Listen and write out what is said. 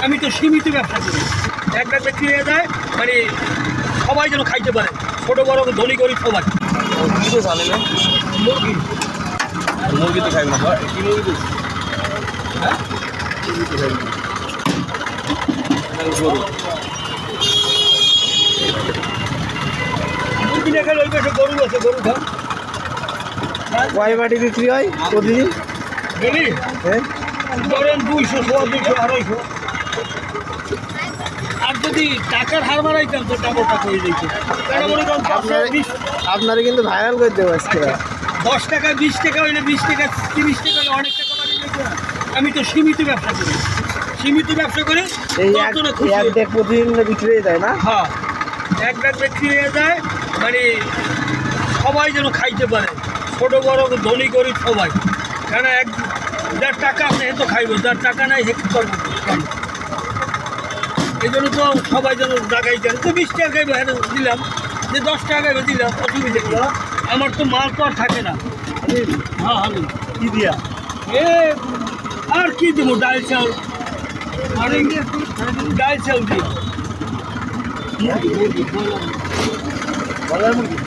আমি তো সীমিত ব্যবসা করি, একটা বিক্রি হয়ে যায় মানে সবাই যেন খাইতে পারে, ছোটো বড় ধনী গরিব সবাই। কি তো জানে না মুরগি মুরগি তো খাই না কি মুরগি তো হ্যাঁ গরু মুরগি না খেলে ওই পাশে গরু আছে, গরু খান কয় বাটি বিক্রি হয় প্রতিদিন? বুঝলি হ্যাঁ, ধরেন 200, 200, 250। আর যদি টাকার হার মারাইতাম তো ডাবল টাকা হয়ে যেত। তারা মনে করেন আপনারা কিন্তু ভাইরাল করে দেবো আজকে। 10 টাকা 20 টাকা হইলে 20 টাকা 30 টাকা হলে অনেক টাকা বাড়িয়ে যেত। আমি তো সীমিত ব্যবসা করি, সীমিত ব্যবসা করে এই ততটা খুশি এক ব্যাগ প্রতিদিন বিক্রি হয়ে যায় না? হ্যাঁ, এক ব্যাগ বিক্রি হয়ে যায় মানে সবাই যেন খাইতে পারে, ছোটো বড় ধনী গরিব সবাই। কেন যার টাকা আছে সে তো খাইব, যার টাকা নাই সে কি করবে? এই জন্য তো সবাই যেন জায়গায় যায় তো 20 টাকা খাইবে, হ্যাঁ দিলাম, যে 10 টাকা খাইবে দিলাম, অসুবিধা কি? আমার তো মাল তো আর থাকে না। হ্যাঁ হ্যাঁ কি দিয়া? এ আর কি দেবো, ডাল চাউল, আর ডাল চাউল দিয়ে বলার মুরগি